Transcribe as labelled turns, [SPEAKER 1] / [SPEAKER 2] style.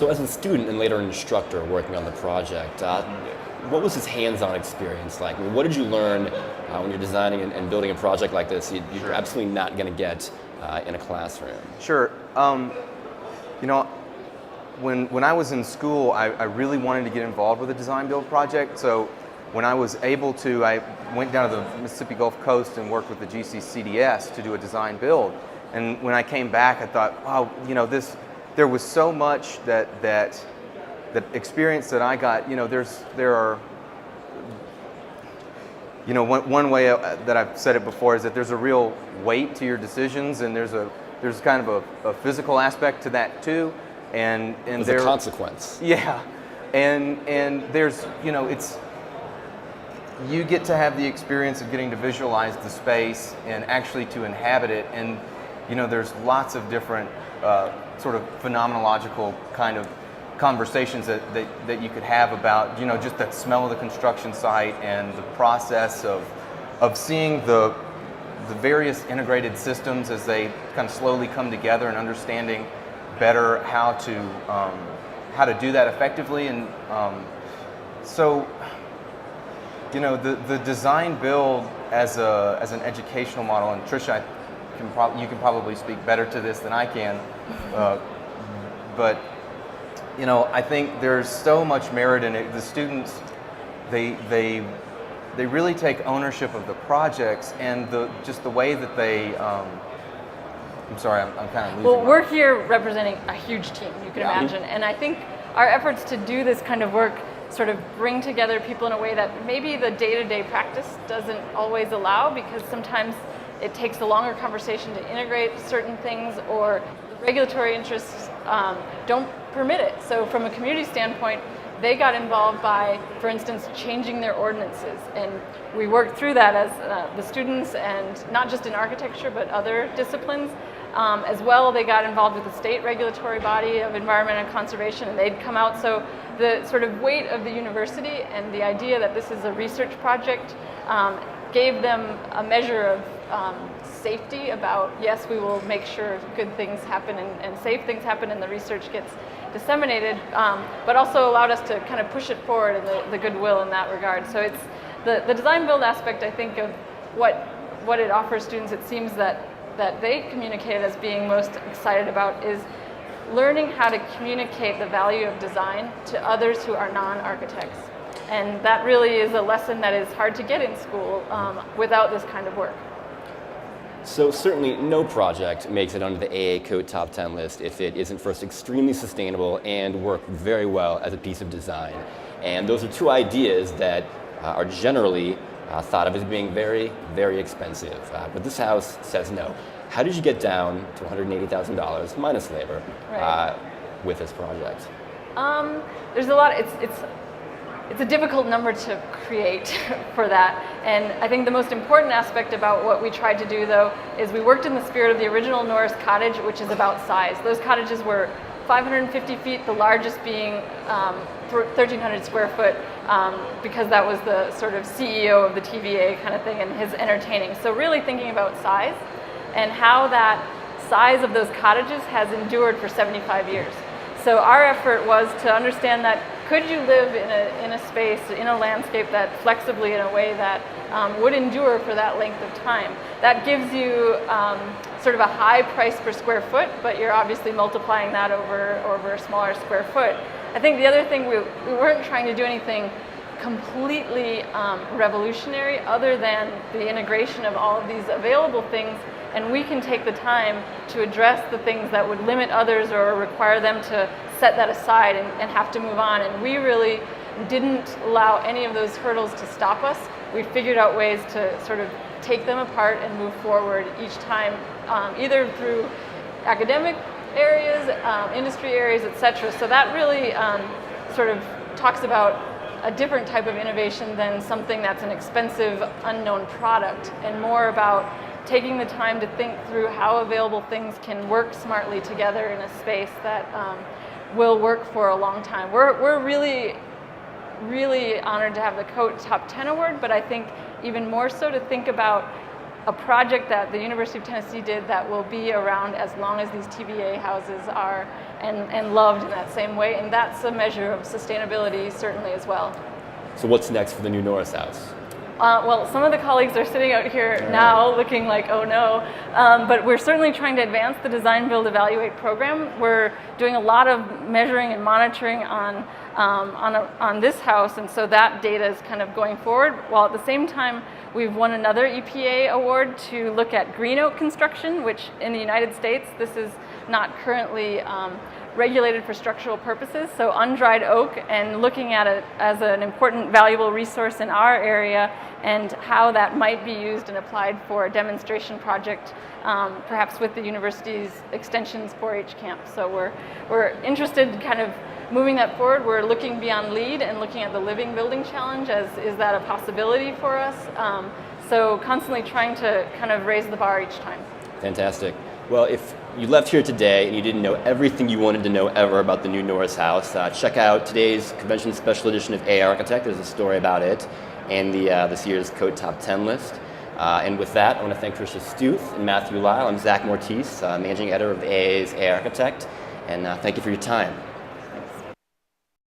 [SPEAKER 1] So as a student and later an instructor working on the project, what was his hands-on experience like? I mean, what did you learn when you're designing and building a project like this you're absolutely not going to get in a classroom?
[SPEAKER 2] Sure. You know, when I was in school, I really wanted to get involved with a design build project. So when I was able to, I went down to the Mississippi Gulf Coast and worked with the GCCDS to do a design build. And when I came back, I thought, wow, you know, there was so much that the experience that I got. You know, there are, you know, one way that I've said it before is that there's a real weight to your decisions, and there's kind of a physical aspect to that too, and
[SPEAKER 1] there's a consequence.
[SPEAKER 2] Yeah, and there's, you know, you get to have the experience of getting to visualize the space and actually to inhabit it, and you know, there's lots of different sort of phenomenological kind of conversations that you could have about, you know, just that smell of the construction site and the process of seeing the various integrated systems as they kind of slowly come together, and understanding better how to do that effectively. And so, you know, the design build as an educational model, and Tricia, you can probably speak better to this than I can, but you know, I think there's so much merit in it. The students, they really take ownership of the projects, and just the way that they. I'm sorry, I'm kind of losing.
[SPEAKER 3] Well, we're here representing a huge team, you can imagine, and I think our efforts to do this kind of work sort of bring together people in a way that maybe the day-to-day practice doesn't always allow, because sometimes it takes a longer conversation to integrate certain things, or the regulatory interests don't permit it. So from a community standpoint, they got involved by, for instance, changing their ordinances. And we worked through that as the students, and not just in architecture, but other disciplines. As well, they got involved with the state regulatory body of environment and conservation, and they'd come out. So the sort of weight of the university and the idea that this is a research project gave them a measure of safety about, yes, we will make sure good things happen and safe things happen and the research gets disseminated, but also allowed us to kind of push it forward and the goodwill in that regard. So it's the design build aspect, I think, of what it offers students. It seems that they communicated as being most excited about is learning how to communicate the value of design to others who are non-architects. And that really is a lesson that is hard to get in school without this kind of work.
[SPEAKER 1] So certainly no project makes it under the AIA COTE Top 10 list if it isn't first extremely sustainable and work very well as a piece of design. And those are two ideas that are generally thought of as being very, very expensive. But this house says no. How did you get down to $180,000 minus labor with this project?
[SPEAKER 3] There's a lot. It's a difficult number to create for that. And I think the most important aspect about what we tried to do, though, is we worked in the spirit of the original Norris cottage, which is about size. Those cottages were 550 feet, the largest being 1,300 square foot, because that was the sort of CEO of the TVA kind of thing and his entertaining. So really thinking about size and how that size of those cottages has endured for 75 years. So our effort was to understand that could you live in a space, in a landscape that flexibly in a way that would endure for that length of time. That gives you sort of a high price per square foot, but you're obviously multiplying that over a smaller square foot. I think the other thing, we weren't trying to do anything completely revolutionary other than the integration of all of these available things, and we can take the time to address the things that would limit others or require them to set that aside and have to move on. And we really didn't allow any of those hurdles to stop us. We figured out ways to sort of take them apart and move forward each time, either through academic areas, industry areas, etc. So that really sort of talks about a different type of innovation than something that's an expensive, unknown product, and more about taking the time to think through how available things can work smartly together in a space that will work for a long time. We're really, really honored to have the COTE Top 10 award, but I think even more so to think about a project that the University of Tennessee did that will be around as long as these TVA houses are and loved in that same way. And that's a measure of sustainability certainly as well.
[SPEAKER 1] So what's next for the new Norris House?
[SPEAKER 3] Well, some of the colleagues are sitting out here now looking like, oh no, but we're certainly trying to advance the Design, Build, Evaluate program. We're doing a lot of measuring and monitoring on this house, and so that data is kind of going forward, while at the same time we've won another EPA award to look at green oak construction, which in the United States, this is not currently regulated for structural purposes, so undried oak, and looking at it as an important, valuable resource in our area and how that might be used and applied for a demonstration project, perhaps with the university's extension's 4-H camp. So we're interested in kind of moving that forward. We're looking beyond LEED and looking at the Living Building Challenge as, is that a possibility for us? So constantly trying to kind of raise the bar each time.
[SPEAKER 1] Fantastic. Well, if you left here today and you didn't know everything you wanted to know ever about the new Norris House, check out today's convention special edition of AIA Architect. There's a story about it and this year's COTE Top 10 list. And with that, I want to thank Tricia Stuth and Matthew Lyle. I'm Zach Mortiz, Managing Editor of AIA's AIA Architect, and thank you for your time.